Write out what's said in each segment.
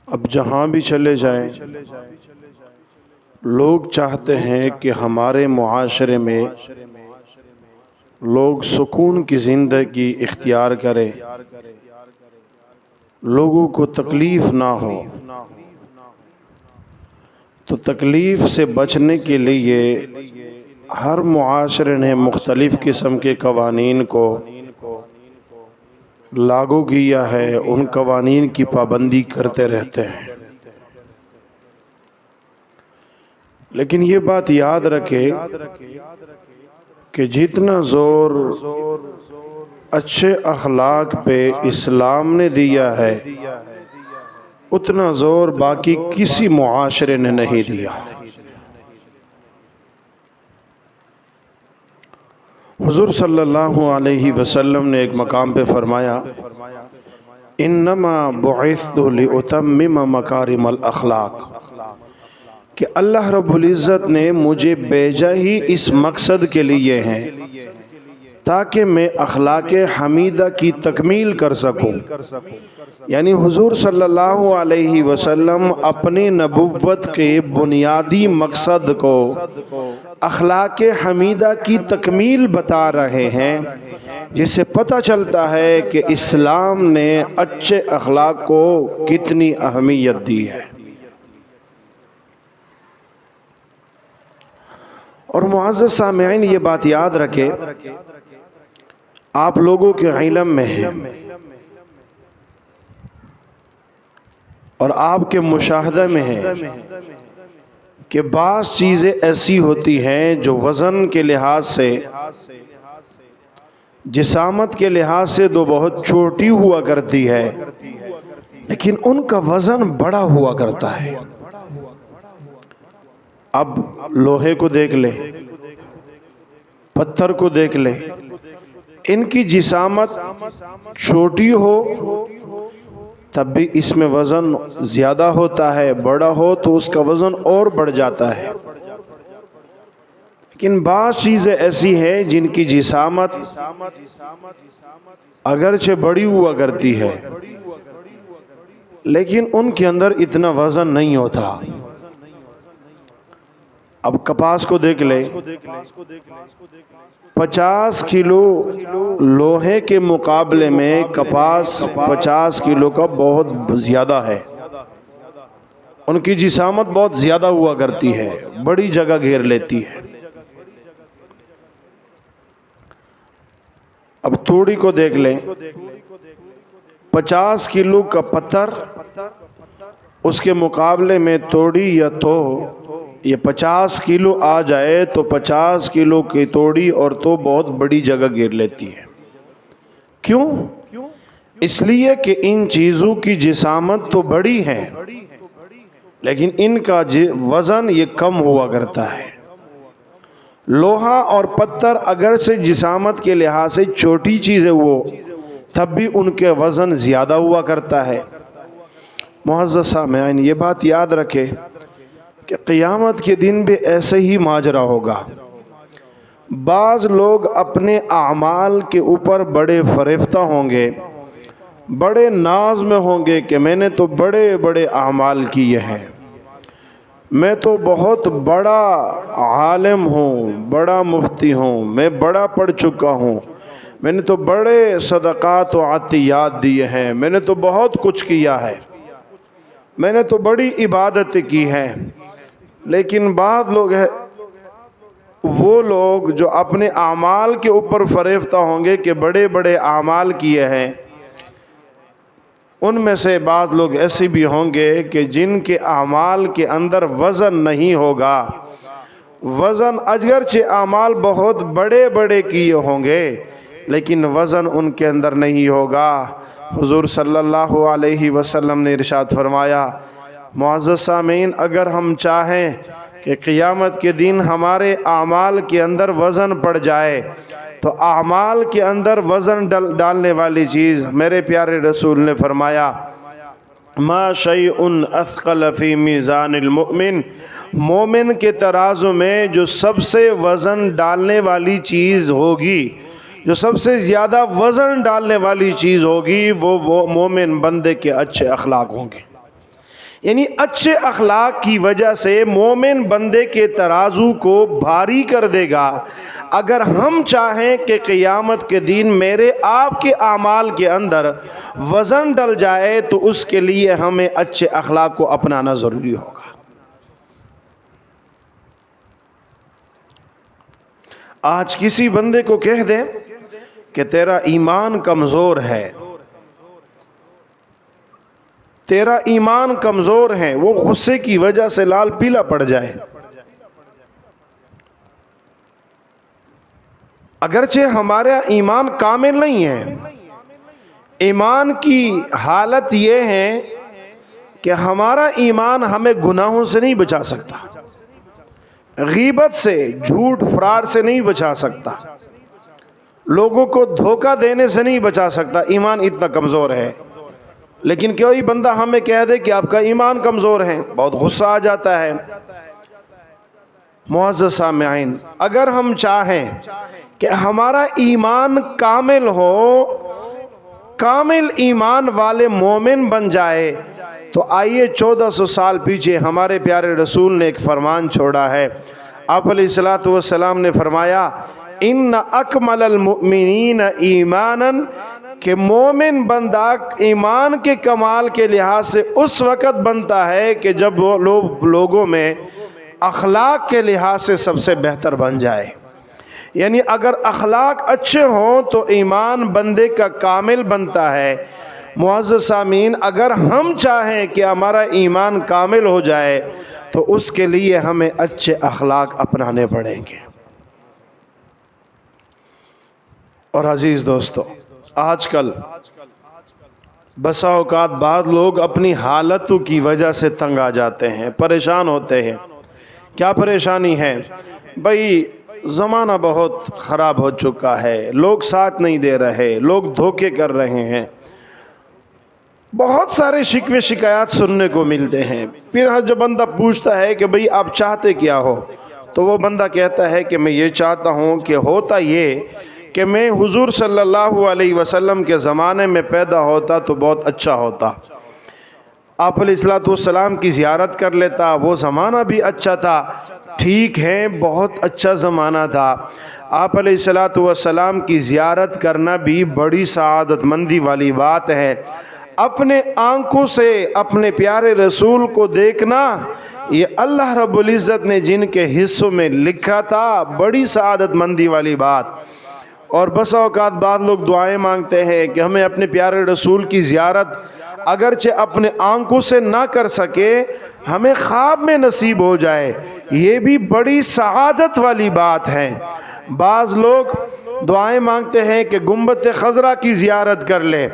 اب جہاں بھی چلے جائیں لوگ چاہتے ہیں کہ ہمارے معاشرے میں لوگ سکون کی زندگی اختیار کریں، لوگوں کو تکلیف نہ ہو۔ تو تکلیف سے بچنے کے لیے ہر معاشرے نے مختلف قسم کے قوانین کو لاگو کیا ہے، ان قوانین کی پابندی کرتے رہتے ہیں۔ لیکن یہ بات یاد رکھے کہ جتنا زور اچھے اخلاق پہ اسلام نے دیا ہے اتنا زور باقی کسی معاشرے نے نہیں دیا۔ حضور صلی اللہ علیہ وسلم نے ایک مقام پہ فرمایا انما بعثت لأتمم مکارم الاخلاق، کہ اللہ رب العزت نے مجھے بھیجا ہی اس مقصد کے لیے ہیں تاکہ میں اخلاق حمیدہ کی تکمیل کر سکوں۔ یعنی حضور صلی اللہ علیہ وسلم اپنی نبوت کے بنیادی مقصد کو اخلاق حمیدہ کی تکمیل بتا رہے ہیں، جس سے پتہ چلتا ہے کہ اسلام نے اچھے اخلاق کو کتنی اہمیت دی ہے۔ اور معزز سامعین، یہ بات یاد رکھے، آپ لوگوں کے علم میں ہے اور آپ کے مشاہدہ میں ہے کہ بعض چیزیں ایسی ہوتی ہیں جو وزن کے لحاظ سے، جسامت کے لحاظ سے تو بہت چھوٹی ہوا کرتی ہے، لیکن ان کا وزن بڑا ہوا کرتا ہے۔ اب لوہے کو دیکھ لے، پتھر کو دیکھ لے، ان کی جسامت چھوٹی ہو تب بھی اس میں وزن زیادہ ہوتا ہے، بڑا ہو تو اس کا وزن اور بڑھ جاتا ہے۔ لیکن بعض چیزیں ایسی ہیں جن کی جسامت اگرچہ بڑی ہوا کرتی ہے لیکن ان کے اندر اتنا وزن نہیں ہوتا۔ اب کپاس کو دیکھ لے، 50 کلو لوہے کے مقابلے میں کپاس 50 کلو کا بہت زیادہ ہے، ان کی جسامت بہت زیادہ ہوا کرتی ہے، بڑی جگہ گھیر لیتی ہے۔ اب توڑی کو دیکھ لیں، 50 کلو کا پتھر اس کے مقابلے میں توڑی یا تو یہ 50 کلو آ جائے تو 50 کلو کی توڑی اور تو بہت بڑی جگہ گھیر لیتی ہے۔ کیوں؟ اس لیے کہ ان چیزوں کی جسامت تو بڑی ہے لیکن ان کا وزن یہ کم ہوا کرتا ہے۔ لوہا اور پتھر اگر سے جسامت کے لحاظ سے چھوٹی چیزیں وہ تب بھی ان کے وزن زیادہ ہوا کرتا ہے۔ معزز سامعین، یہ بات یاد رکھے کہ قیامت کے دن بھی ایسے ہی ماجرا ہوگا۔ بعض لوگ اپنے اعمال کے اوپر بڑے فریفتہ ہوں گے، بڑے ناز میں ہوں گے کہ میں نے تو بڑے بڑے اعمال کیے ہیں، میں تو بہت بڑا عالم ہوں، بڑا مفتی ہوں، میں بڑا پڑھ چکا ہوں، میں نے تو بڑے صدقات و عطیات دیے ہیں، میں نے تو بہت کچھ کیا ہے، میں نے تو بڑی عبادت کی ہے۔ لیکن بعض لوگ ہیں وہ لوگ جو اپنے اعمال کے اوپر فریفتہ ہوں گے کہ بڑے بڑے اعمال کیے ہیں، ان میں سے بعض لوگ ایسے بھی ہوں گے کہ جن کے اعمال کے اندر وزن نہیں ہوگا، وزن اگرچہ اعمال بہت بڑے بڑے کیے ہوں گے لیکن وزن ان کے اندر نہیں ہوگا۔ حضور صلی اللہ علیہ وسلم نے ارشاد فرمایا، معزز سامعین، اگر ہم چاہیں کہ قیامت کے دن ہمارے اعمال کے اندر وزن پڑ جائے تو اعمال کے اندر وزن ڈالنے والی چیز میرے پیارے رسول نے فرمایا، ما شیء اثقل فی میزان المؤمن، مومن کے ترازو میں جو سب سے وزن ڈالنے والی چیز ہوگی، جو سب سے زیادہ وزن ڈالنے والی چیز ہوگی وہ مومن بندے کے اچھے اخلاق ہوں گے۔ یعنی اچھے اخلاق کی وجہ سے مومن بندے کے ترازو کو بھاری کر دے گا۔ اگر ہم چاہیں کہ قیامت کے دن میرے آپ کے اعمال کے اندر وزن ڈل جائے تو اس کے لیے ہمیں اچھے اخلاق کو اپنانا ضروری ہوگا۔ آج کسی بندے کو کہہ دیں کہ تیرا ایمان کمزور ہے، تیرا ایمان کمزور ہے، وہ غصے کی وجہ سے لال پیلا پڑ جائے، اگرچہ ہمارا ایمان کامل نہیں ہے۔ ایمان کی حالت یہ ہے کہ ہمارا ایمان ہمیں گناہوں سے نہیں بچا سکتا، غیبت سے، جھوٹ فراڈ سے نہیں بچا سکتا، لوگوں کو دھوکہ دینے سے نہیں بچا سکتا، ایمان اتنا کمزور ہے۔ لیکن کوئی بندہ ہمیں کہہ دے کہ آپ کا ایمان کمزور ہے، بہت غصہ آ جاتا ہے۔ معزز سامعین، اگر ہم چاہیں کہ ہمارا ایمان کامل ہو، کامل ایمان والے مومن بن جائے، تو آئیے 1400 سال پیچھے ہمارے پیارے رسول نے ایک فرمان چھوڑا ہے۔ آپ علیہ الصلوۃ والسلام نے فرمایا ان اکمل المؤمنین ایمانا، کہ مومن بندہ ایمان کے کمال کے لحاظ سے اس وقت بنتا ہے کہ جب وہ لوگوں میں اخلاق کے لحاظ سے سب سے بہتر بن جائے۔ یعنی اگر اخلاق اچھے ہوں تو ایمان بندے کا کامل بنتا ہے۔ معزز سامعین، اگر ہم چاہیں کہ ہمارا ایمان کامل ہو جائے تو اس کے لیے ہمیں اچھے اخلاق اپنانے پڑیں گے۔ اور عزیز دوستو، آج کل بسا اوقات بعض لوگ اپنی حالتوں کی وجہ سے تنگ آ جاتے ہیں، پریشان ہوتے ہیں۔ کیا پریشانی ہے؟ بھائی زمانہ بہت خراب ہو چکا ہے، لوگ ساتھ نہیں دے رہے، لوگ دھوکے کر رہے ہیں، بہت سارے شکوے شکایات سننے کو ملتے ہیں۔ پھر جو بندہ پوچھتا ہے کہ بھئی آپ چاہتے کیا ہو، تو وہ بندہ کہتا ہے کہ میں یہ چاہتا ہوں کہ ہوتا یہ کہ میں حضور صلی اللہ علیہ وسلم کے زمانے میں پیدا ہوتا تو بہت اچھا ہوتا، آپ علیہ الصلوۃ والسلام کی زیارت کر لیتا، وہ زمانہ بھی اچھا تھا۔ ٹھیک ہے، بہت اچھا زمانہ تھا، آپ علیہ الصلوۃ والسلام کی زیارت کرنا بھی بڑی سعادت مندی والی بات ہے۔ اپنے آنکھوں سے اپنے پیارے رسول کو دیکھنا، یہ اللہ رب العزت نے جن کے حصوں میں لکھا تھا، بڑی سعادت مندی والی بات۔ اور بسا اوقات بعض لوگ دعائیں مانگتے ہیں کہ ہمیں اپنے پیارے رسول کی زیارت اگرچہ اپنے آنکھوں سے نہ کر سکے، ہمیں خواب میں نصیب ہو جائے، یہ بھی بڑی سعادت والی بات ہے۔ بعض لوگ دعائیں مانگتے ہیں کہ گنبد خضرا کی زیارت کر لے،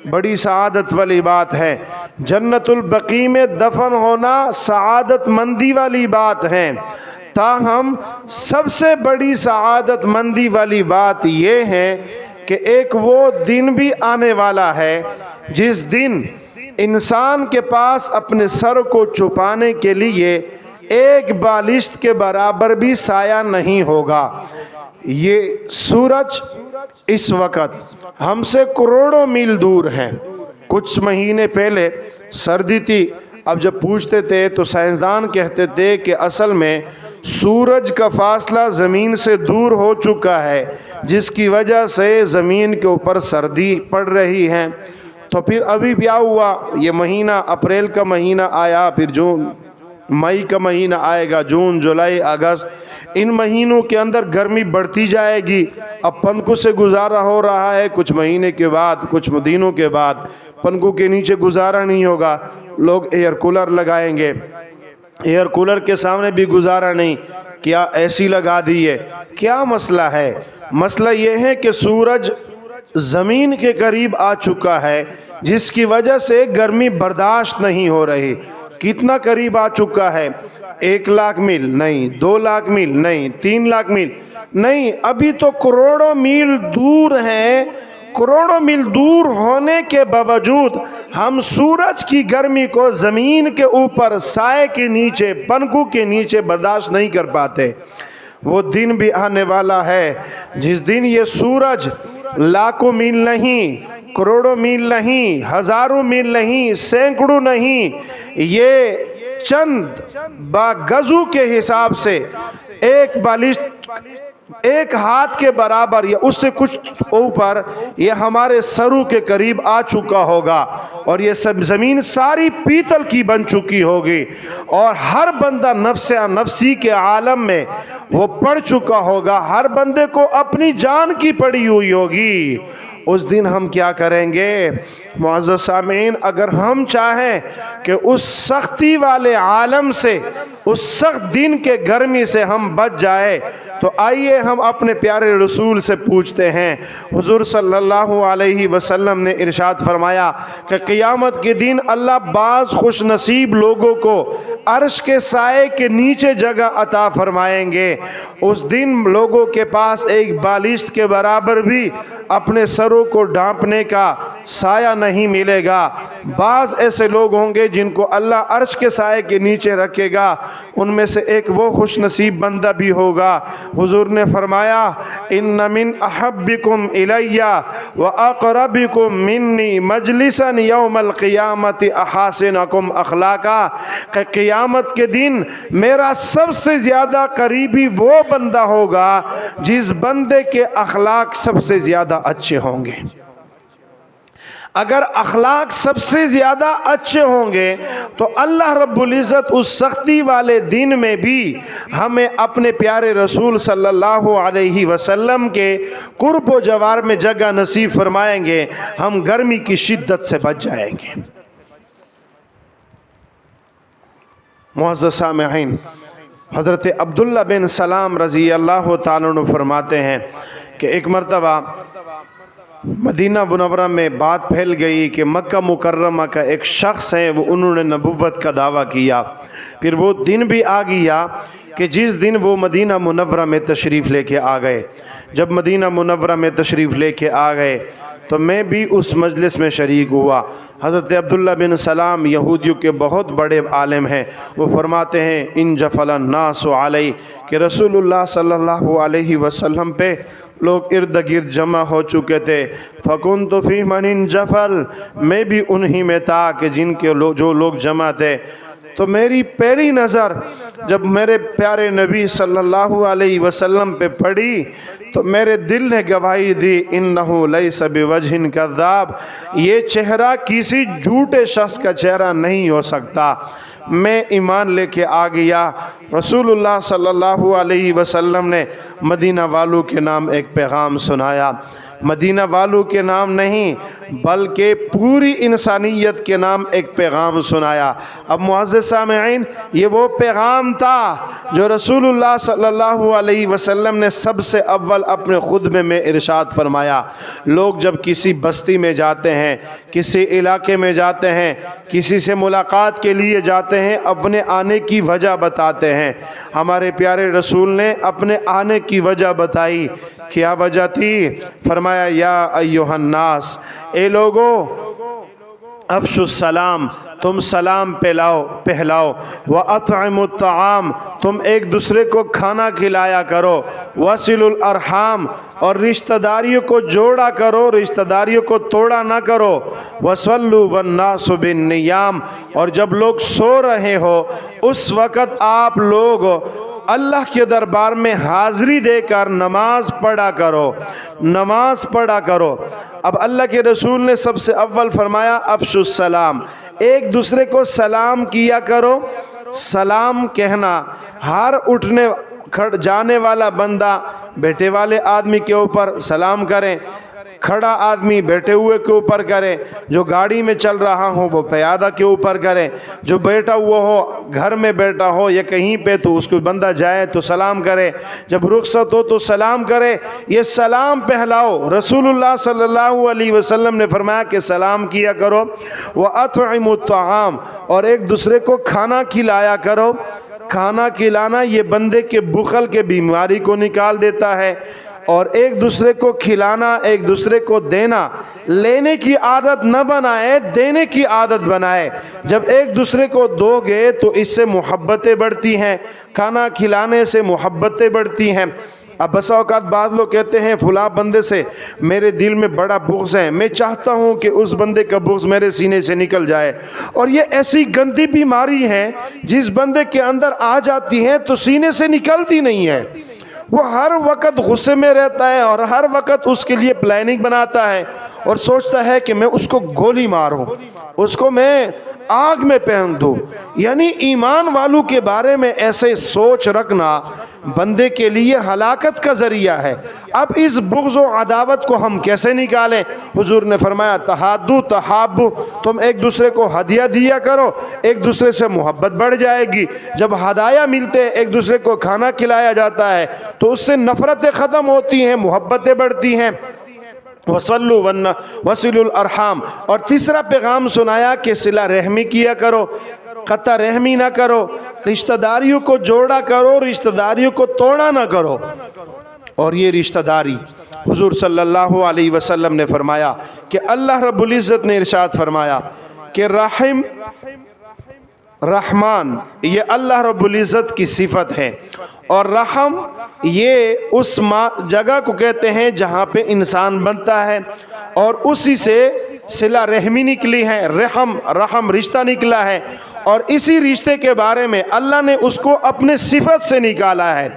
بڑی سعادت والی بات ہے۔ جنت البقیع میں دفن ہونا سعادت مندی والی بات ہے۔ تاہم سب سے بڑی سعادت مندی والی بات یہ ہے کہ ایک وہ دن بھی آنے والا ہے جس دن انسان کے پاس اپنے سر کو چھپانے کے لیے ایک بالشت کے برابر بھی سایہ نہیں ہوگا۔ یہ سورج اس وقت ہم سے کروڑوں میل دور ہے۔ کچھ مہینے پہلے سردی تھی، اب جب پوچھتے تھے تو سائنسدان کہتے تھے کہ اصل میں سورج کا فاصلہ زمین سے دور ہو چکا ہے، جس کی وجہ سے زمین کے اوپر سردی پڑ رہی ہے۔ تو پھر ابھی کیا ہوا، یہ مہینہ اپریل کا مہینہ آیا، پھر جون مئی کا مہینہ آئے گا، جون جولائی اگست، ان مہینوں کے اندر گرمی بڑھتی جائے گی۔ اب پنکھوں سے گزارا ہو رہا ہے، کچھ مہینے کے بعد، کچھ دنوں کے بعد پنکھوں کے نیچے گزارا نہیں ہوگا، لوگ ایئر کولر لگائیں گے۔ ایئر کولر کے سامنے بھی گزارا نہیں، کیا اے سی لگا دیے۔ کیا مسئلہ ہے؟ مسئلہ یہ ہے کہ سورج زمین کے قریب آ چکا ہے، جس کی وجہ سے گرمی برداشت نہیں ہو رہی۔ کتنا قریب آ چکا ہے؟ 1 لاکھ میل نہیں، 2 لاکھ میل نہیں، 3 لاکھ میل نہیں، ابھی تو کروڑوں میل دور ہیں۔ کروڑوں میل دور ہونے کے باوجود ہم سورج کی گرمی کو زمین کے اوپر سائے کے نیچے، پنکھوں کے نیچے برداشت نہیں کر پاتے۔ وہ دن بھی آنے والا ہے جس دن یہ سورج لاکھوں میل نہیں، کروڑوں میل نہیں، ہزاروں میل نہیں، سینکڑوں نہیں، یہ چند گزو کے حساب سے ایک بالشت ایک ہاتھ کے برابر یا اس سے کچھ اوپر یہ ہمارے سروں کے قریب آ چکا ہوگا، اور یہ سب زمین ساری پیتل کی بن چکی ہوگی، اور ہر بندہ نفس نفسی کے عالم میں وہ پڑ چکا ہوگا، ہر بندے کو اپنی جان کی پڑی ہوئی ہوگی۔ اس دن ہم کیا کریں گے معزز سامعین؟ اگر ہم چاہیں کہ اس سختی والے عالم سے، اس سخت دن کے گرمی سے ہم بچ جائے، تو آئیے ہم اپنے پیارے رسول سے پوچھتے ہیں۔ حضور صلی اللہ علیہ وسلم نے ارشاد فرمایا کہ قیامت کے دن اللہ بعض خوش نصیب لوگوں کو عرش کے سائے کے نیچے جگہ عطا فرمائیں گے۔ اس دن لوگوں کے پاس ایک بالشت کے برابر بھی اپنے سروں کو ڈھانپنے کا سایہ نہیں ملے گا۔ بعض ایسے لوگ ہوں گے جن کو اللہ عرش کے سائے کے نیچے رکھے گا، ان میں سے ایک وہ خوش نصیب بندہ بھی ہوگا۔ حضور نے فرمایا ان من احبکم الی واقربکم منی مجلسا یوم القیامت احاسنکم اخلاقا، کہ قیامت کے دن میرا سب سے زیادہ قریبی وہ بندہ ہوگا جس بندے کے اخلاق سب سے زیادہ اچھے ہوں گے۔ اگر اخلاق سب سے زیادہ اچھے ہوں گے تو اللہ رب العزت اس سختی والے دن میں بھی ہمیں اپنے پیارے رسول صلی اللہ علیہ وسلم کے قرب و جوار میں جگہ نصیب فرمائیں گے، ہم گرمی کی شدت سے بچ جائیں گے۔ معزز سامعین، حضرت عبداللہ بن سلام رضی اللہ تعالیٰ عنہ فرماتے ہیں کہ ایک مرتبہ مدینہ منورہ میں بات پھیل گئی کہ مکہ مکرمہ کا ایک شخص ہے، وہ انہوں نے نبوت کا دعویٰ کیا۔ پھر وہ دن بھی آ گیا کہ جس دن وہ مدینہ منورہ میں تشریف لے کے آ گئے۔ جب مدینہ منورہ میں تشریف لے کے آ گئے تو میں بھی اس مجلس میں شریک ہوا۔ حضرت عبداللہ بن سلام یہودیوں کے بہت بڑے عالم ہیں، وہ فرماتے ہیں ان جفل الناس علیہ، کہ رسول اللہ صلی اللہ علیہ وسلم پہ لوگ ارد گرد جمع ہو چکے تھے۔ فکنت فی من انجفل، میں بھی انہی میں تھا کہ جن کے جو لوگ جمع تھے۔ تو میری پہلی نظر جب میرے پیارے نبی صلی اللہ علیہ وسلم پہ پڑی تو میرے دل نے گواہی دی انہو لیس بوجہ کذاب، یہ چہرہ کسی جھوٹے شخص کا چہرہ نہیں ہو سکتا۔ میں ایمان لے کے آ گیا۔ رسول اللہ صلی اللہ علیہ وسلم نے مدینہ والوں کے نام ایک پیغام سنایا، مدینہ والوں کے نام نہیں بلکہ پوری انسانیت کے نام ایک پیغام سنایا۔ اب معزز سامعین، یہ وہ پیغام تھا جو رسول اللہ صلی اللہ علیہ وسلم نے سب سے اول اپنے خطبے میں ارشاد فرمایا۔ لوگ جب کسی بستی میں جاتے ہیں، کسی علاقے میں جاتے ہیں، کسی سے ملاقات کے لیے جاتے ہیں، اپنے آنے کی وجہ بتاتے ہیں۔ ہمارے پیارے رسول نے اپنے آنے کی وجہ بتائی۔ کیا وجہ تھی؟ فرمایا یا ایھا الناس، اے لوگو افشوا السلام، تم سلام پھیلاؤ، وَأَطْعِمُوا الطَّعَامَ، تم ایک دوسرے کو کھانا کھلایا کرو، وَصِلُوا الْأَرْحَامَ، اور رشتہ داریوں کو جوڑا کرو، رشتہ داریوں کو توڑا نہ کرو، وَصَلُّوا وَالنَّاسُ بِالنِّيَامِ، اور جب لوگ سو رہے ہو اس وقت آپ لوگ اللہ کے دربار میں حاضری دے کر نماز پڑھا کرو، نماز پڑھا کرو۔ اب اللہ کے رسول نے سب سے اول فرمایا افشوا السلام، ایک دوسرے کو سلام کیا کرو۔ سلام کہنا ہر اٹھنے جانے والا بندہ بیٹھے والے آدمی کے اوپر سلام کریں، کھڑا آدمی بیٹھے ہوئے کے اوپر کرے، جو گاڑی میں چل رہا ہو وہ پیادہ کے اوپر کرے، جو بیٹھا ہوا ہو گھر میں بیٹھا ہو یا کہیں پہ تو اس کو بندہ جائے تو سلام کرے، جب رخصت ہو تو سلام کرے۔ یہ سلام پھیلاؤ۔ رسول اللہ صلی اللہ علیہ وسلم نے فرمایا کہ سلام کیا کرو، وَأَطْعِمُوا الطَّعَامَ، اور ایک دوسرے کو کھانا کھلایا کرو۔ کھانا کھلانا یہ بندے کے بخل کے بیماری کو نکال دیتا ہے، اور ایک دوسرے کو کھلانا، ایک دوسرے کو دینا، لینے کی عادت نہ بنائے، دینے کی عادت بنائے۔ جب ایک دوسرے کو دو گے تو اس سے محبتیں بڑھتی ہیں، کھانا کھلانے سے محبتیں بڑھتی ہیں۔ اب بسا اوقات بعض لوگ کہتے ہیں فلاں بندے سے میرے دل میں بڑا بغض ہے، میں چاہتا ہوں کہ اس بندے کا بغض میرے سینے سے نکل جائے، اور یہ ایسی گندی بیماری ہے جس بندے کے اندر آ جاتی ہے تو سینے سے نکلتی نہیں ہے، وہ ہر وقت غصے میں رہتا ہے اور ہر وقت اس کے لیے پلاننگ بناتا ہے اور سوچتا ہے کہ میں اس کو گولی ماروں، اس کو میں آگ میں پہن دوں۔ یعنی ایمان والوں کے بارے میں ایسے سوچ رکھنا بندے کے لیے ہلاکت کا ذریعہ ہے۔ اب اس بغض و عداوت کو ہم کیسے نکالیں؟ حضور نے فرمایا تحادو تحابو، تم ایک دوسرے کو ہدیہ دیا کرو، ایک دوسرے سے محبت بڑھ جائے گی۔ جب ہدایہ ملتے ہیں، ایک دوسرے کو کھانا کھلایا جاتا ہے تو اس سے نفرتیں ختم ہوتی ہیں، محبتیں بڑھتی ہیں۔ وصلوا الارحام، اور تیسرا پیغام سنایا کہ صلہ رحمی کیا کرو، قطع رحمی نہ کرو، رشتہ داریوں کو جوڑا کرو، رشتہ داریوں کو توڑا نہ کرو۔ اور یہ رشتہ داری حضور صلی اللہ علیہ وسلم نے فرمایا کہ اللہ رب العزت نے ارشاد فرمایا کہ رحم رحمان یہ اللہ رب العزت کی صفت ہے، اور رحم یہ اس جگہ کو کہتے ہیں جہاں پہ انسان بنتا ہے، اور اسی سے صلہ رحمی نکلی ہے، رحم رشتہ نکلا ہے، اور اسی رشتے کے بارے میں اللہ نے اس کو اپنے صفت سے نکالا ہے،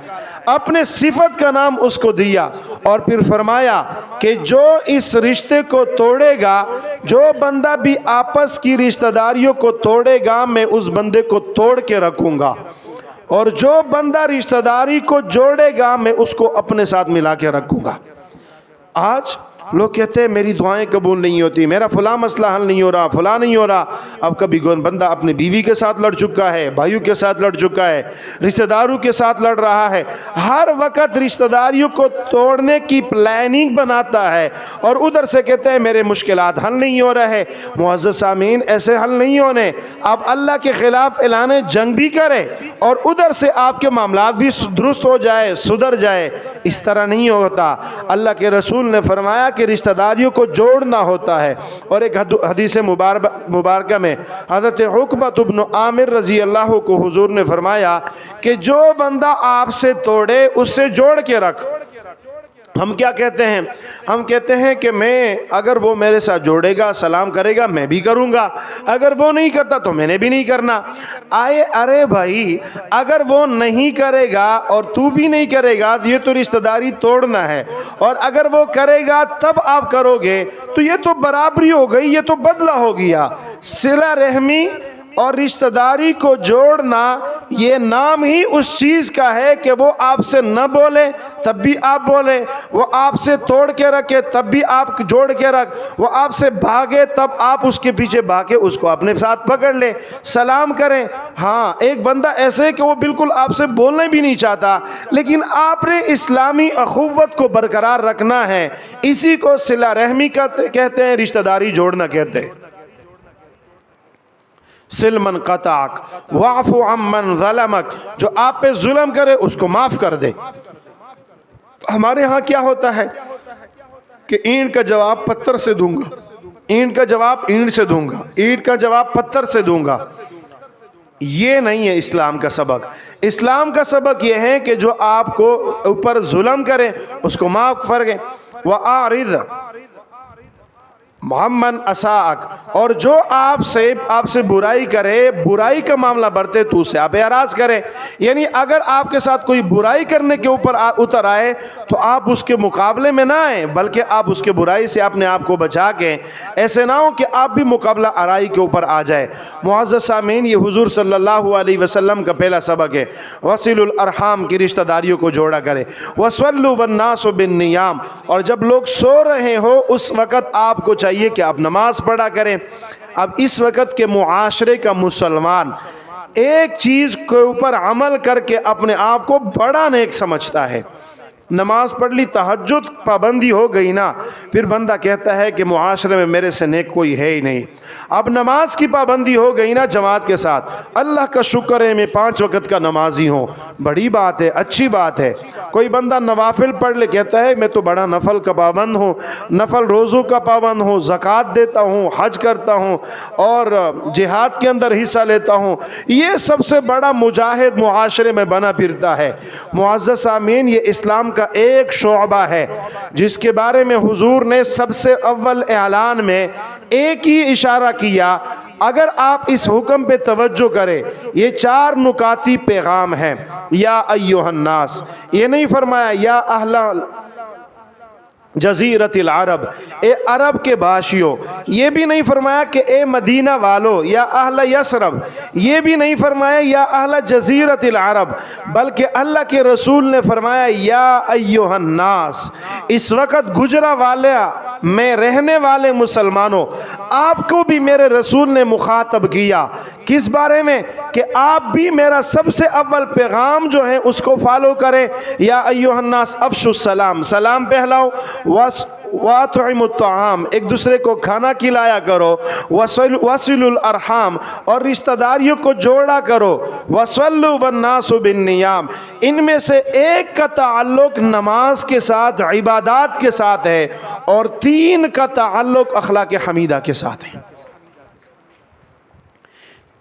اپنے صفت کا نام اس کو دیا، اور پھر فرمایا کہ جو اس رشتے کو توڑے گا، جو بندہ بھی آپس کی رشتہ داریوں کو توڑے گا میں اس بندے کو توڑ کے رکھوں گا، اور جو بندہ رشتہ داری کو جوڑے گا میں اس کو اپنے ساتھ ملا کے رکھوں گا۔ آج لوگ کہتے ہیں میری دعائیں قبول نہیں ہوتی، میرا فلاں مسئلہ حل نہیں ہو رہا، فلاں نہیں ہو رہا۔ اب کبھی بندہ اپنی بیوی کے ساتھ لڑ چکا ہے، بھائیوں کے ساتھ لڑ چکا ہے، رشتہ داروں کے ساتھ لڑ رہا ہے، ہر وقت رشتہ داریوں کو توڑنے کی پلاننگ بناتا ہے، اور ادھر سے کہتے ہیں میرے مشکلات حل نہیں ہو رہے۔ معزز سامعین، ایسے حل نہیں ہونے۔ آپ اللہ کے خلاف اعلان جنگ بھی کرے اور ادھر سے آپ کے معاملات بھی درست ہو جائے، سدھر جائے، اس طرح نہیں ہوتا۔ اللہ کے رسول نے فرمایا کہ رشتہ داریوں کو جوڑنا ہوتا ہے، اور ایک حدیث مبارکہ میں حضرت عقبہ بن عامر رضی اللہ کو حضور نے فرمایا کہ جو بندہ آپ سے توڑے اس سے جوڑ کے رکھ۔ ہم کیا کہتے ہیں؟ ہم کہتے ہیں کہ میں اگر وہ میرے ساتھ جوڑے گا، سلام کرے گا، میں بھی کروں گا، اگر وہ نہیں کرتا تو میں نے بھی نہیں کرنا۔ ارے بھائی، اگر وہ نہیں کرے گا اور تو بھی نہیں کرے گا یہ تو رشتہ داری توڑنا ہے، اور اگر وہ کرے گا تب آپ کرو گے تو یہ تو برابری ہو گئی، یہ تو بدلہ ہو گیا۔ صلہ رحمی اور رشتہ داری کو جوڑنا یہ نام ہی اس چیز کا ہے کہ وہ آپ سے نہ بولے تب بھی آپ بولے، وہ آپ سے توڑ کے رکھے تب بھی آپ جوڑ کے رکھ، وہ آپ سے بھاگے تب آپ اس کے پیچھے بھاگے، اس کو اپنے ساتھ پکڑ لے، سلام کریں۔ ہاں، ایک بندہ ایسے ہے کہ وہ بالکل آپ سے بولنا بھی نہیں چاہتا، لیکن آپ نے اسلامی اخوت کو برقرار رکھنا ہے، اسی کو صلہ رحمی کہتے ہیں، رشتہ داری جوڑنا کہتے ہیں۔ سل من قطعک واعف عمن ظلمک، جو آپ پہ ظلم کرے اس کو معاف کر دے۔ ہمارے ہاں کیا ہوتا ہے کہ اینٹ کا جواب پتھر سے دوں گا، اینٹ کا جواب اینٹ سے دوں گا، اینٹ کا جواب پتھر سے دوں گا۔ یہ نہیں ہے اسلام کا سبق۔ اسلام کا سبق یہ ہے کہ جو آپ کو اوپر ظلم کرے اس کو معاف فرمائے۔ وَأَعْرِضْ محمد اساءک، اور جو آپ سے برائی کرے، برائی کا معاملہ برتے تو اسے آپ اعراض کرے۔ یعنی اگر آپ کے ساتھ کوئی برائی کرنے کے اوپر اتر آئے تو آپ اس کے مقابلے میں نہ آئیں، بلکہ آپ اس کے برائی سے اپنے آپ کو بچا کے، ایسے نہ ہو کہ آپ بھی مقابلہ آرائی کے اوپر آ جائے۔ معزز سامعین، یہ حضور صلی اللہ علیہ وسلم کا پہلا سبق ہے۔ وصلوا الارحام کی رشتہ داریوں کو جوڑا کرے۔ وصلوا والناس بالنیام، اور جب لوگ سو رہے ہو اس وقت آپ کو چاہیے کہ آپ نماز پڑھا کریں۔ اب اس وقت کے معاشرے کا مسلمان ایک چیز کے اوپر عمل کر کے اپنے آپ کو بڑا نیک سمجھتا ہے۔ نماز پڑھ لی، تہجد پابندی ہو گئی نا، پھر بندہ کہتا ہے کہ معاشرے میں میرے سے نیک کوئی ہے ہی نہیں۔ اب نماز کی پابندی ہو گئی نا جماعت کے ساتھ، اللہ کا شکر ہے میں 5 وقت کا نمازی ہوں، بڑی بات ہے، اچھی بات ہے۔ کوئی بندہ نوافل پڑھ لے، کہتا ہے میں تو بڑا نفل کا پابند ہوں، نفل روزوں کا پابند ہوں، زکوٰۃ دیتا ہوں، حج کرتا ہوں اور جہاد کے اندر حصہ لیتا ہوں، یہ سب سے بڑا مجاہد معاشرے میں بنا پھرتا ہے۔ معزز سامعین، یہ اسلام کا کا ایک شعبہ ہے جس کے بارے میں حضور نے سب سے اول اعلان میں ایک ہی اشارہ کیا. اگر آپ اس حکم پہ توجہ کریں، یہ 4 نکاتی پیغام ہیں. یا ایھا الناس، یہ نہیں فرمایا یا اہل جزیرت العرب، اے عرب کے باشیوں. یہ بھی نہیں فرمایا کہ اے مدینہ والو یا اہل یثرب. یہ بھی نہیں فرمایا یا اہل جزیرت العرب، بلکہ اللہ کے رسول نے فرمایا یا ایھا الناس. اس وقت گجرانوالہ میں رہنے والے مسلمانوں، آپ کو بھی میرے رسول نے مخاطب کیا. کس بارے میں؟ کہ آپ بھی میرا سب سے اول پیغام جو ہے اس کو فالو کریں. یا ایھا الناس افشوا السلام، سلام پھیلاؤ. وَأَطْعِمُوا الطَّعَامَ، ایک دوسرے کو کھانا کھلایا کرو. وَصِلُوا الْأَرْحَامَ، اور رشتہ داریوں کو جوڑا کرو. وَصَلُّوا وَالنَّاسُ بِالنِّيَامِ، ان میں سے ایک کا تعلق نماز کے ساتھ، عبادات کے ساتھ ہے، اور 3 کا تعلق اخلاق حمیدہ کے ساتھ ہے.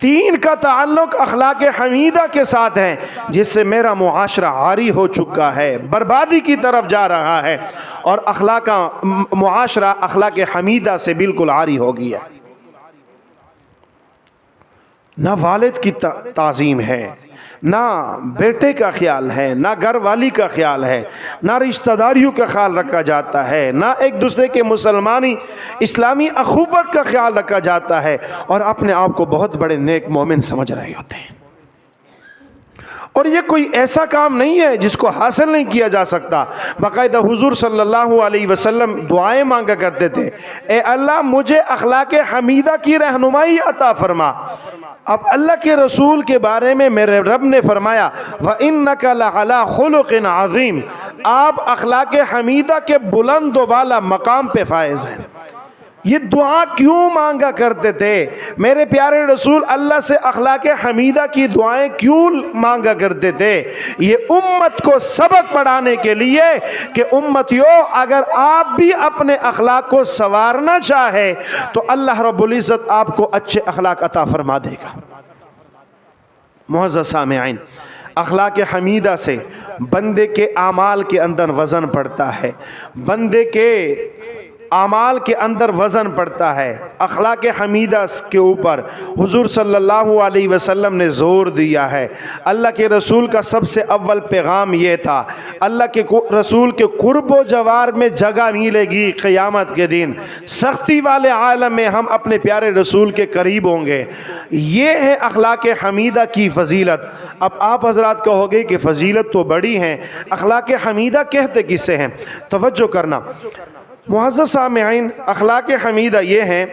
3 کا تعلق اخلاق حمیدہ کے ساتھ ہے، جس سے میرا معاشرہ عاری ہو چکا ہے، بربادی کی طرف جا رہا ہے، اور معاشرہ اخلاق حمیدہ سے بالکل عاری ہو گیا. نہ والد کی تعظیم ہے، نہ بیٹے کا خیال ہے، نہ گھر والی کا خیال ہے، نہ رشتہ داریوں کا خیال رکھا جاتا ہے، نہ ایک دوسرے کے مسلمانی اسلامی اخوت کا خیال رکھا جاتا ہے، اور اپنے آپ کو بہت بڑے نیک مومن سمجھ رہے ہوتے ہیں. اور یہ کوئی ایسا کام نہیں ہے جس کو حاصل نہیں کیا جا سکتا. باقاعدہ حضور صلی اللہ علیہ وسلم دعائیں مانگا کرتے تھے، اے اللہ مجھے اخلاق حمیدہ کی رہنمائی عطا فرما. اب اللہ کے رسول کے بارے میں میرے رب نے فرمایا وَإِنَّكَ لَعَلَىٰ خُلُقٍ عَظِيمٍ، آپ اخلاق حمیدہ کے بلند و بالا مقام پہ فائز ہیں. یہ دعا کیوں مانگا کرتے تھے میرے پیارے رسول؟ اللہ سے اخلاق حمیدہ کی دعائیں کیوں مانگا کرتے تھے؟ یہ امت کو سبق پڑھانے کے لیے کہ امتیوں، اگر آپ بھی اپنے اخلاق کو سنوارنا چاہے تو اللہ رب العزت آپ کو اچھے اخلاق عطا فرما دے گا. معزز سامعین، اخلاق حمیدہ سے بندے کے اعمال کے اندر وزن پڑتا ہے، بندے کے اعمال کے اندر وزن پڑتا ہے. اخلاق حمیدہ کے اوپر حضور صلی اللہ علیہ وسلم نے زور دیا ہے. اللہ کے رسول کا سب سے اول پیغام یہ تھا، اللہ کے رسول کے قرب و جوار میں جگہ ملے گی قیامت کے دن، سختی والے عالم میں ہم اپنے پیارے رسول کے قریب ہوں گے. یہ ہے اخلاق حمیدہ کی فضیلت. اب آپ حضرات کہو گے کہ فضیلت تو بڑی ہیں، اخلاق حمیدہ کہتے کس سے ہیں؟ توجہ کرنا معزز سامعین، اخلاق حمیدہ یہ ہیں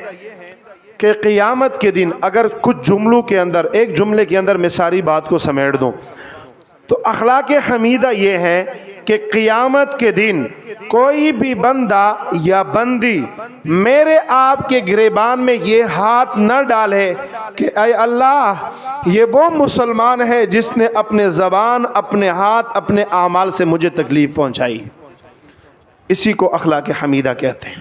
کہ قیامت کے دن اگر کچھ جملوں کے اندر، ایک جملے کے اندر میں ساری بات کو سمیٹ دوں تو اخلاق حمیدہ یہ ہے کہ قیامت کے دن کوئی بھی بندہ یا بندی میرے آپ کے گریبان میں یہ ہاتھ نہ ڈالے کہ اے اللہ یہ وہ مسلمان ہے جس نے اپنے زبان، اپنے ہاتھ، اپنے اعمال سے مجھے تکلیف پہنچائی. اسی کو اخلاق حمیدہ کہتے ہیں.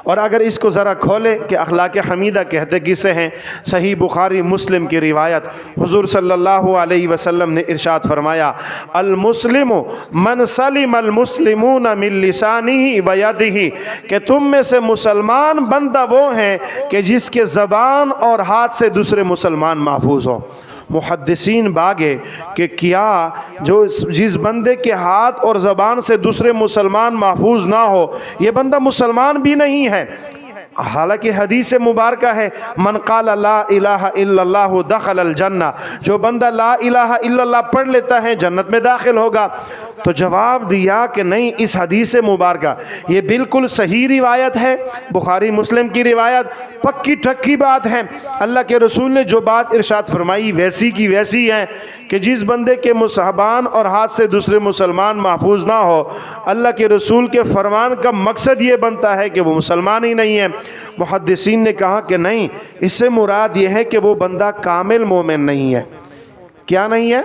اور اگر اس کو ذرا کھولیں کہ اخلاق حمیدہ کہتے کسے ہیں، صحیح بخاری مسلم کی روایت حضور صلی اللہ علیہ وسلم نے ارشاد فرمایا المسلم من سلم المسلمون من لسانہ و یدہ، کہ تم میں سے مسلمان بندہ وہ ہیں کہ جس کے زبان اور ہاتھ سے دوسرے مسلمان محفوظ ہوں. محدثین باغے کہ کیا جس بندے کے ہاتھ اور زبان سے دوسرے مسلمان محفوظ نہ ہو یہ بندہ مسلمان بھی نہیں ہے. حالانکہ حدیث مبارکہ ہے من قال لا الہ الا اللہ دخل الجنہ، جو بندہ لا الہ الا اللہ پڑھ لیتا ہے جنت میں داخل ہوگا. تو جواب دیا کہ نہیں، اس حدیث مبارکہ یہ بالکل صحیح روایت ہے، بخاری مسلم کی روایت، پکی ٹھکی بات ہے. اللہ کے رسول نے جو بات ارشاد فرمائی ویسی کی ویسی ہے کہ جس بندے کے زبان اور ہاتھ سے دوسرے مسلمان محفوظ نہ ہو، اللہ کے رسول کے فرمان کا مقصد یہ بنتا ہے کہ وہ مسلمان ہی نہیں ہے. محدثین نے کہا کہ نہیں، اس سے مراد یہ ہے کہ وہ بندہ کامل مومن نہیں ہے. کیا نہیں ہے؟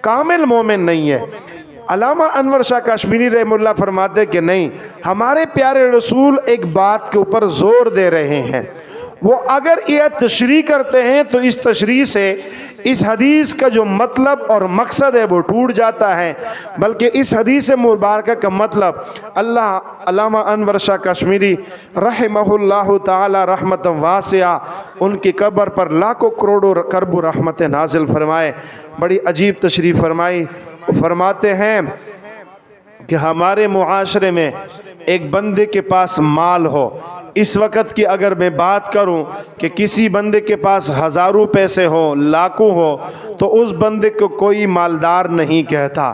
کامل مومن نہیں ہے. علامہ انور شاہ کشمیری رحمہ اللہ فرماتے کہ نہیں، ہمارے پیارے رسول ایک بات کے اوپر زور دے رہے ہیں. وہ اگر یہ تشریح کرتے ہیں تو اس تشریح سے اس حدیث کا جو مطلب اور مقصد ہے وہ ٹوٹ جاتا ہے، بلکہ اس حدیث مبارکہ کا مطلب اللہ علامہ انور شاہ کشمیری رحمہ اللہ تعالی رحمت واسعہ ان کی قبر پر لاکھوں کروڑوں کرب و رحمت نازل فرمائے، بڑی عجیب تشریف فرمائی۔ فرماتے ہیں کہ ہمارے معاشرے میں ایک بندے کے پاس مال ہو، اس وقت کی اگر میں بات کروں کہ کسی بندے کے پاس ہزاروں پیسے ہو، لاکھوں ہو، تو اس بندے کو کوئی مالدار نہیں کہتا،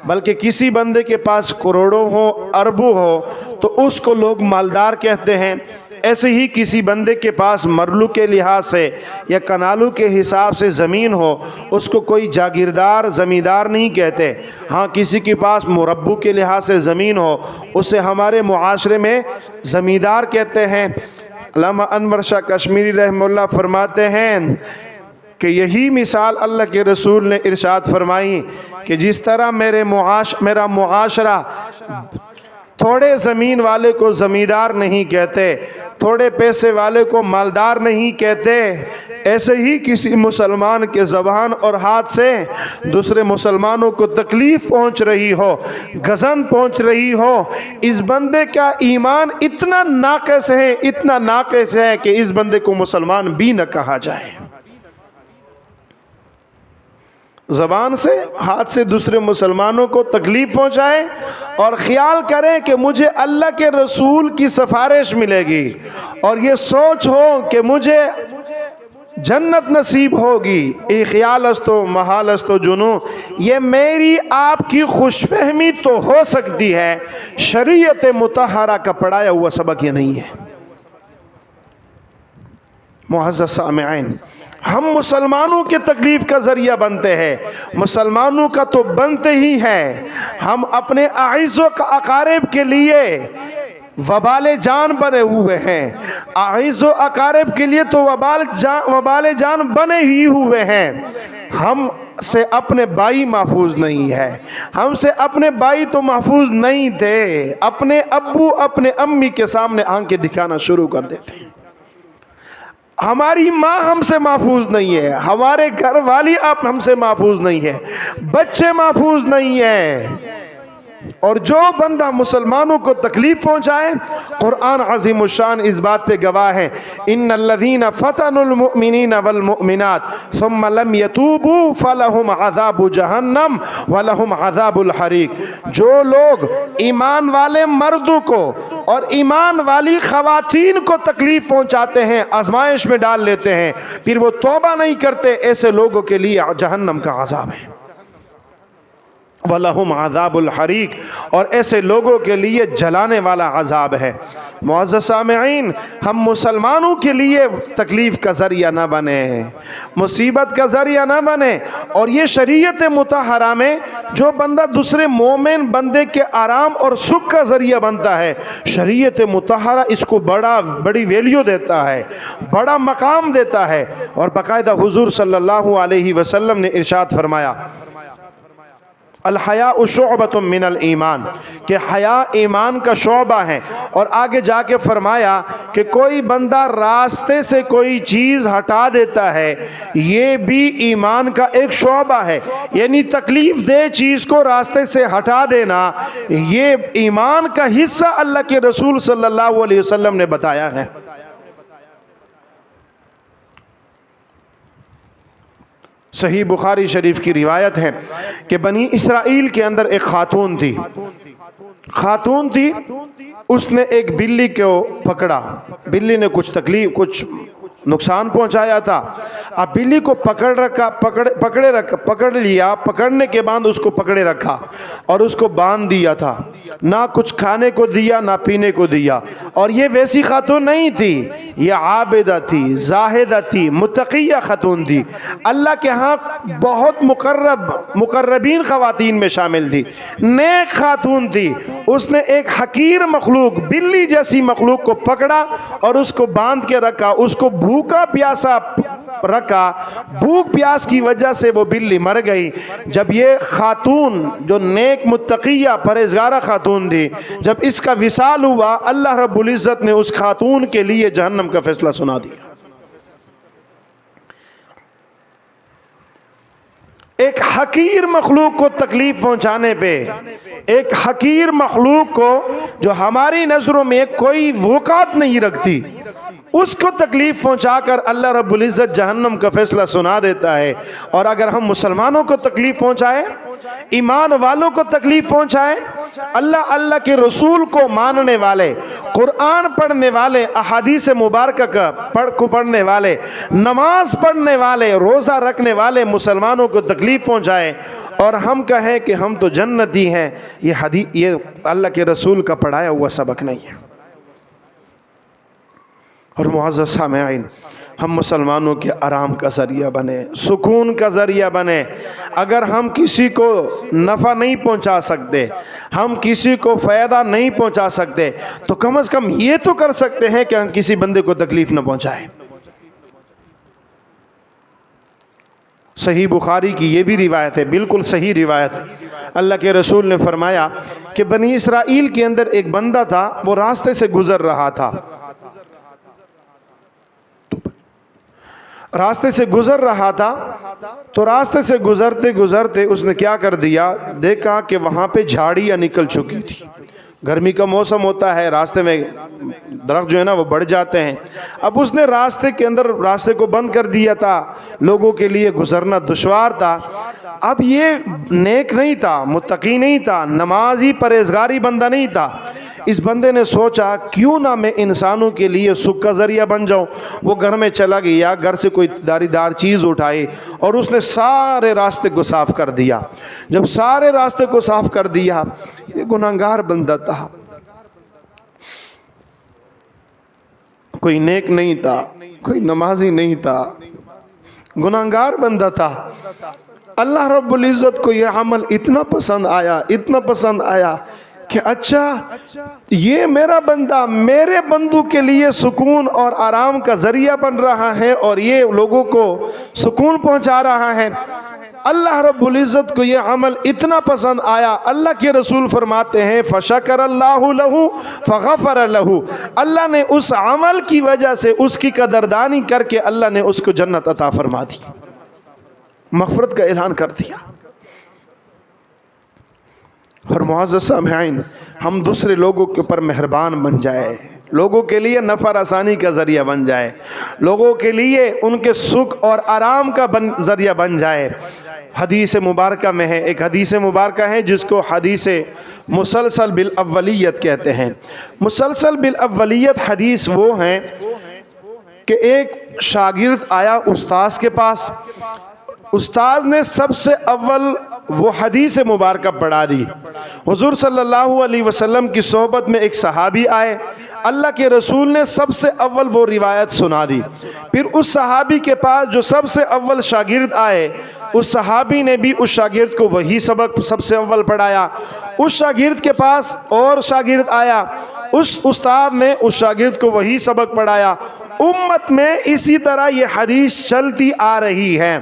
بلکہ کسی بندے کے پاس کروڑوں ہو، اربوں ہو تو اس کو لوگ مالدار کہتے ہیں۔ ایسے ہی کسی بندے کے پاس مرلو کے لحاظ سے یا کنالوں کے حساب سے زمین ہو، اس کو کوئی جاگیردار زمیندار نہیں کہتے۔ ہاں کسی کے پاس مربو کے لحاظ سے زمین ہو، اسے ہمارے معاشرے میں زمیندار کہتے ہیں۔ علامہ انور شاہ کشمیری رحمہ اللہ فرماتے ہیں کہ یہی مثال اللہ کے رسول نے ارشاد فرمائی کہ جس طرح میرا معاشرہ تھوڑے زمین والے کو زمیندار نہیں کہتے، تھوڑے پیسے والے کو مالدار نہیں کہتے، ایسے ہی کسی مسلمان کے زبان اور ہاتھ سے دوسرے مسلمانوں کو تکلیف پہنچ رہی ہو، گزن پہنچ رہی ہو، اس بندے کا ایمان اتنا ناقص ہے کہ اس بندے کو مسلمان بھی نہ کہا جائے۔ زبان سے، ہاتھ سے دوسرے مسلمانوں کو تکلیف پہنچائے اور خیال کریں کہ مجھے اللہ کے رسول کی سفارش ملے گی، اور یہ سوچ ہو کہ مجھے جنت نصیب ہوگی۔ ای خیال استو محال استو جنو، یہ میری آپ کی خوش فہمی تو ہو سکتی ہے، شریعت مطہرہ کا پڑھایا ہوا سبق یہ نہیں ہے۔ معزز سامعین، ہم مسلمانوں کے تکلیف کا ذریعہ بنتے ہیں، مسلمانوں کا تو بنتے ہی ہیں، ہم اپنے اعز و اقارب کے لیے وبال جان بنے ہوئے ہیں، اعز و اقارب کے لیے تو وبال جان بنے ہی ہوئے ہیں۔ ہم سے اپنے بھائی محفوظ نہیں ہے، ہم سے اپنے بھائی تو محفوظ نہیں تھے، اپنے ابو اپنے امی کے سامنے آنکھیں دکھانا شروع کر دیتے ہیں۔ ہماری ماں ہم سے محفوظ نہیں ہے، ہمارے گھر والی آپ ہم سے محفوظ نہیں ہے، بچے محفوظ نہیں ہیں۔ اور جو بندہ مسلمانوں کو تکلیف پہنچائے، قرآن عظیم الشان اس بات پہ گواہ ہے، ان الذین فتنوا المؤمنین والمؤمنات ثم لم يتوبوا فلہم عذاب جہنم ولہم عذاب الحریق۔ جو لوگ ایمان والے مردوں کو اور ایمان والی خواتین کو تکلیف پہنچاتے ہیں، آزمائش میں ڈال لیتے ہیں، پھر وہ توبہ نہیں کرتے، ایسے لوگوں کے لیے جہنم کا عذاب ہے، وَلَهُمْ عَذَابُ الْحَرِيقِ، اور ایسے لوگوں کے لیے جلانے والا عذاب ہے۔ معزز سامعین، ہم مسلمانوں کے لیے تکلیف کا ذریعہ نہ بنے، مصیبت کا ذریعہ نہ بنے، اور یہ شریعت مطہرہ میں جو بندہ دوسرے مومن بندے کے آرام اور سکھ کا ذریعہ بنتا ہے، شریعت مطہرہ اس کو بڑی ویلیو دیتا ہے، بڑا مقام دیتا ہے، اور باقاعدہ حضور صلی اللہ علیہ وسلم نے ارشاد فرمایا الحیاء شعبۃ من الایمان، کہ حیا ایمان کا شعبہ ہے، اور آگے جا کے فرمایا کہ کوئی بندہ راستے سے کوئی چیز ہٹا دیتا ہے، یہ بھی ایمان کا ایک شعبہ ہے، یعنی تکلیف دہ چیز کو راستے سے ہٹا دینا یہ ایمان کا حصہ اللہ کے رسول صلی اللہ علیہ وسلم نے بتایا ہے۔ صحیح بخاری شریف کی روایت ہے کہ بنی اسرائیل کے اندر ایک خاتون تھی، اس نے ایک بلی کو پکڑا، بلی نے کچھ نقصان پہنچایا تھا، اب بلی کو پکڑ لیا، پکڑنے کے بعد اس کو پکڑے رکھا اور اس کو باندھ دیا تھا، نہ کچھ کھانے کو دیا نہ پینے کو دیا، اور یہ ویسی خاتون نہیں تھی، یہ عابدہ تھی، زاہدہ تھی، متقیہ خاتون تھی، اللہ کے ہاں بہت مقربین خواتین میں شامل تھی، نیک خاتون تھی۔ اس نے ایک حقیر مخلوق، بلی جیسی مخلوق کو پکڑا اور اس کو باندھ کے رکھا، اس کو بھوکا پیاسا رکھا، بھوک پیاس کی وجہ سے وہ بلی مر گئی۔ جب یہ خاتون جو نیک متقیہ پرہیزگارہ خاتون تھی، جب اس کا وصال ہوا، اللہ رب العزت نے اس خاتون کے لیے جہنم کا فیصلہ سنا دیا۔ ایک حقیر مخلوق کو تکلیف پہنچانے پہ، ایک حقیر مخلوق کو جو ہماری نظروں میں کوئی وقعت نہیں رکھتی، اس کو تکلیف پہنچا کر اللہ رب العزت جہنم کا فیصلہ سنا دیتا ہے۔ اور اگر ہم مسلمانوں کو تکلیف پہنچائیں، ایمان والوں کو تکلیف پہنچائیں، اللہ کے رسول کو ماننے والے، قرآن پڑھنے والے، احادیث مبارکہ کو پڑھنے والے، نماز پڑھنے والے، روزہ رکھنے والے مسلمانوں کو تکلیف پہنچائیں اور ہم کہیں کہ ہم تو جنتی ہیں، یہ اللہ کے رسول کا پڑھایا ہوا سبق نہیں ہے۔ اور معزز سامعین، ہم مسلمانوں کے آرام کا ذریعہ بنے، سکون کا ذریعہ بنے۔ اگر ہم کسی کو نفع نہیں پہنچا سکتے، ہم کسی کو فائدہ نہیں پہنچا سکتے، تو کم از کم یہ تو کر سکتے ہیں کہ ہم کسی بندے کو تکلیف نہ پہنچائیں۔ صحیح بخاری کی یہ بھی روایت ہے، بالکل صحیح روایت۔ اللہ کے رسول نے فرمایا کہ بنی اسرائیل کے اندر ایک بندہ تھا، وہ راستے سے گزر رہا تھا، تو راستے سے گزرتے اس نے کیا کر دیا، دیکھا کہ وہاں پہ جھاڑیاں نکل چکی تھی۔ گرمی کا موسم ہوتا ہے، راستے میں درخت جو ہے نا وہ بڑھ جاتے ہیں۔ اب اس نے راستے کو بند کر دیا تھا، لوگوں کے لیے گزرنا دشوار تھا۔ اب یہ نیک نہیں تھا، متقی نہیں تھا، نمازی پرہیزگاری بندہ نہیں تھا۔ اس بندے نے سوچا کیوں نہ میں انسانوں کے لیے سکھ کا ذریعہ بن جاؤں۔ وہ گھر میں چلا گیا، گھر سے کوئی دار چیز اٹھائی اور اس نے سارے راستے کو صاف کر دیا۔ جب سارے راستے کو صاف کر دیا، یہ گناہگار بندہ تھا، کوئی نیک نہیں تھا، کوئی نمازی نہیں تھا، گناہگار بندہ تھا۔ اللہ رب العزت کو یہ عمل اتنا پسند آیا کہ اچھا یہ میرا بندہ میرے بندوں کے لیے سکون اور آرام کا ذریعہ بن رہا ہے اور یہ لوگوں کو سکون پہنچا رہا ہے۔ اللہ رب العزت کو یہ عمل اتنا پسند آیا، اللہ کے رسول فرماتے ہیں فَشَكَرَ اللَّهُ لَهُ فَغَفَرَ لَهُ، اللہ نے اس عمل کی وجہ سے اس کی قدردانی کر کے اللہ نے اس کو جنت عطا فرما دی، مغفرت کا اعلان کر دیا۔ اور معزز سامعین، ہم دوسرے لوگوں کے اوپر مہربان بن جائے، لوگوں کے لیے نفع رسانی کا ذریعہ بن جائے، لوگوں کے لیے ان کے سکھ اور آرام کا ذریعہ بن جائے۔ حدیث مبارکہ میں ہے، ایک حدیث مبارکہ ہے جس کو حدیث مسلسل بالاولیت کہتے ہیں۔ مسلسل بالاولیت حدیث وہ ہیں کہ ایک شاگرد آیا استاذ کے پاس، استاذ نے سب سے اول وہ حدیث مبارکہ پڑھا دی۔ حضور صلی اللہ علیہ وسلم کی صحبت میں ایک صحابی آئے، اللہ کے رسول نے سب سے اول وہ روایت سنا دی۔ پھر اس صحابی کے پاس جو سب سے اول شاگرد آئے، اس صحابی نے بھی اس شاگرد کو وہی سبق سب سے اول پڑھایا۔ اس شاگرد کے پاس اور شاگرد آیا، اس استاد نے اس شاگرد کو وہی سبق پڑھایا۔ امت میں اسی طرح یہ حدیث چلتی آ رہی ہے۔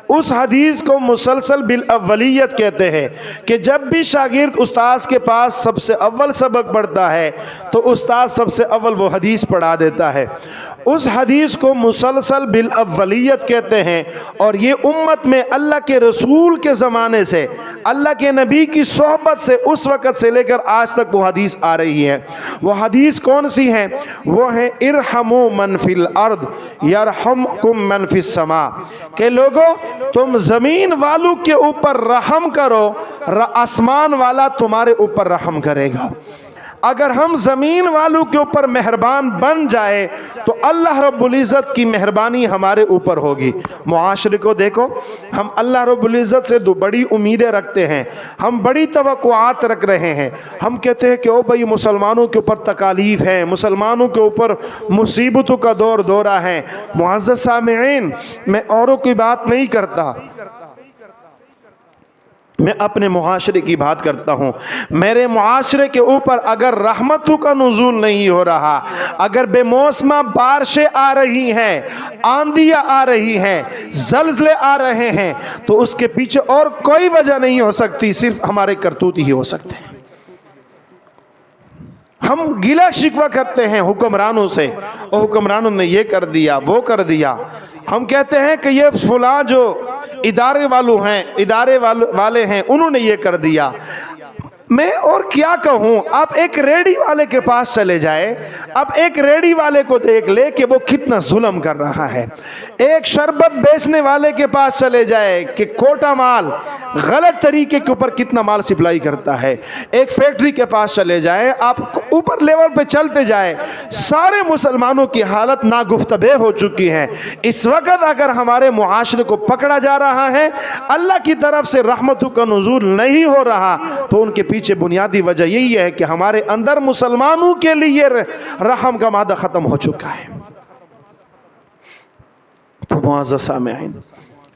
اس حدیث کو مسلسل بالاولیت کہتے ہیں کہ جب بھی شاگرد استاذ کے پاس سب سے اول سبق پڑھتا ہے تو استاذ سب سے اول وہ حدیث پڑھا دیتا ہے۔ اس حدیث کو مسلسل بالاولیت کہتے ہیں، اور یہ امت میں اللہ کے رسول کے زمانے سے، اللہ کے نبی کی صحبت سے اس وقت سے لے کر آج تک وہ حدیث آ رہی ہے۔ وہ حدیث کون سی ہیں؟ وہ ہیں ارحموا من فی الارض یرحمکم من فی السماء، کہ لوگوں تم زمین والوں کے اوپر رحم کرو، آسمان والا تمہارے اوپر رحم کرے گا۔ اگر ہم زمین والوں کے اوپر مہربان بن جائے تو اللہ رب العزت کی مہربانی ہمارے اوپر ہوگی۔ معاشرے کو دیکھو، ہم اللہ رب العزت سے دو بڑی امیدیں رکھتے ہیں، ہم بڑی توقعات رکھ رہے ہیں۔ ہم کہتے ہیں کہ او بھائی مسلمانوں کے اوپر تکالیف ہیں، مسلمانوں کے اوپر مصیبتوں کا دورہ ہے۔ معزز سامعین، میں اوروں کی بات نہیں کرتا، میں اپنے معاشرے کی بات کرتا ہوں۔ میرے معاشرے کے اوپر اگر رحمتوں کا نزول نہیں ہو رہا، اگر بے موسمہ بارشیں آ رہی ہیں، آندھیاں آ رہی ہیں، زلزلے آ رہے ہیں، تو اس کے پیچھے اور کوئی وجہ نہیں ہو سکتی، صرف ہمارے کرتوت ہی ہو سکتے ہیں۔ ہم گلہ شکوہ کرتے ہیں حکمرانوں سے، اور حکمرانوں نے یہ کر دیا، وہ کر دیا۔ ہم کہتے ہیں کہ یہ فلاں جو ادارے والے ہیں انہوں نے یہ کر دیا۔ میں اور کیا کہوں، آپ ایک ریڑھی والے کے پاس چلے جائے، اب ایک ریڑھی والے کو دیکھ لے کہ وہ کتنا ظلم کر رہا ہے۔ ایک شربت بیچنے والے کے پاس چلے جائے کہ کوٹا مال غلط طریقے کے اوپر کتنا مال سپلائی کرتا ہے۔ ایک فیکٹری کے پاس چلے جائے، آپ اوپر لیول پہ چلتے جائے، سارے مسلمانوں کی حالت ناگفتبے ہو چکی ہے۔ اس وقت اگر ہمارے معاشرے کو پکڑا جا رہا ہے، اللہ کی طرف سے رحمتوں کا نزول نہیں ہو رہا، تو ان کے پیچھے بنیادی وجہ یہی ہے کہ ہمارے اندر مسلمانوں کے لیے رحم کا مادہ ختم ہو چکا ہے۔ تو معزز سامعین،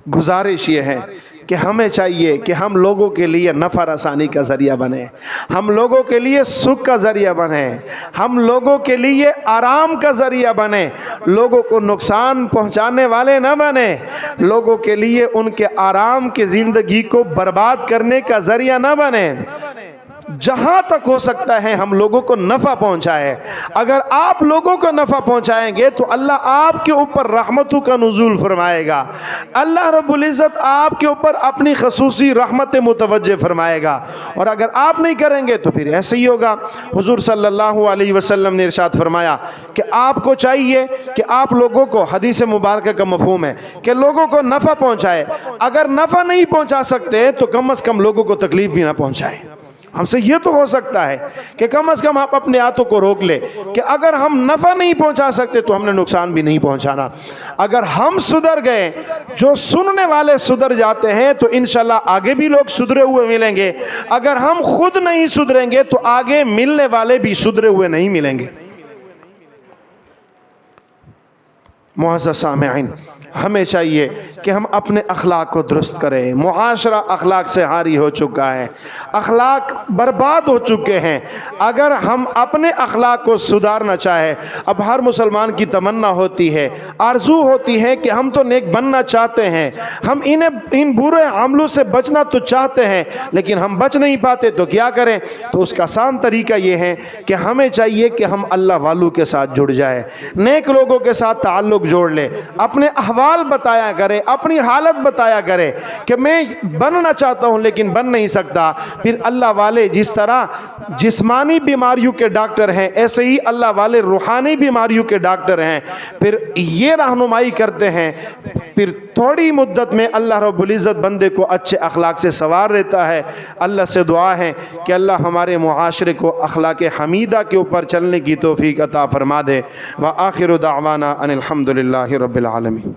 گزارش یہ ہے کہ ہمیں چاہیے کہ ہم لوگوں کے لیے نفع رسانی کا ذریعہ بنیں، ہم لوگوں کے لیے سکھ کا ذریعہ بنیں، ہم لوگوں کے لیے آرام کا ذریعہ بنیں، لوگوں کو نقصان پہنچانے والے نہ بنیں، لوگوں کے لیے ان کے آرام کی زندگی کو برباد کرنے کا ذریعہ نہ بنیں۔ جہاں تک ہو سکتا ہے ہم لوگوں کو نفع پہنچائے۔ اگر آپ لوگوں کو نفع پہنچائیں گے تو اللہ آپ کے اوپر رحمتوں کا نزول فرمائے گا، اللہ رب العزت آپ کے اوپر اپنی خصوصی رحمت متوجہ فرمائے گا۔ اور اگر آپ نہیں کریں گے تو پھر ایسے ہی ہوگا۔ حضور صلی اللہ علیہ وسلم نے ارشاد فرمایا کہ آپ کو چاہیے کہ آپ لوگوں کو، حدیث مبارکہ کا مفہوم ہے کہ لوگوں کو نفع پہنچائے، اگر نفع نہیں پہنچا سکتے تو کم از کم لوگوں کو تکلیف بھی نہ پہنچائے۔ ہم سے یہ تو ہو سکتا ہے کہ کم از کم آپ اپنے ہاتھوں کو روک لے کہ اگر ہم نفع نہیں پہنچا سکتے تو ہم نے نقصان بھی نہیں پہنچانا۔ اگر ہم سدھر گئے، جو سننے والے سدھر جاتے ہیں، تو انشاءاللہ آگے بھی لوگ سدھرے ہوئے ملیں گے۔ اگر ہم خود نہیں سدھریں گے تو آگے ملنے والے بھی سدھرے ہوئے نہیں ملیں گے۔ معزز سامعین، ہمیں چاہیے کہ ہم اپنے اخلاق کو درست کریں۔ معاشرہ اخلاق سے عاری ہو چکا ہے، اخلاق برباد ہو چکے ہیں۔ اگر ہم اپنے اخلاق کو سدھارنا چاہے، اب ہر مسلمان کی تمنا ہوتی ہے، آرزو ہوتی ہے کہ ہم تو نیک بننا چاہتے ہیں، ہم ان برے عملوں سے بچنا تو چاہتے ہیں، لیکن ہم بچ نہیں پاتے، تو کیا کریں؟ تو اس کا آسان طریقہ یہ ہے کہ ہمیں چاہیے کہ ہم اللہ والوں کے ساتھ جڑ جائیں، نیک لوگوں کے ساتھ تعلق جوڑ لے، اپنے احوال بتایا کرے، اپنی حالت بتایا کرے کہ میں بننا چاہتا ہوں لیکن بن نہیں سکتا۔ پھر اللہ والے جس طرح جسمانی بیماریوں کے ڈاکٹر ہیں، ایسے ہی اللہ والے روحانی بیماریوں کے ڈاکٹر ہیں، پھر یہ رہنمائی کرتے ہیں۔ پھر تھوڑی مدت میں اللہ رب العزت بندے کو اچھے اخلاق سے سنوار دیتا ہے۔ اللہ سے دعا ہے کہ اللہ ہمارے معاشرے کو اخلاق حمیدہ کے اوپر چلنے کی توفیق عطا فرما دے۔ وآخر دعوانا ان الحمد للہ رب العالمین۔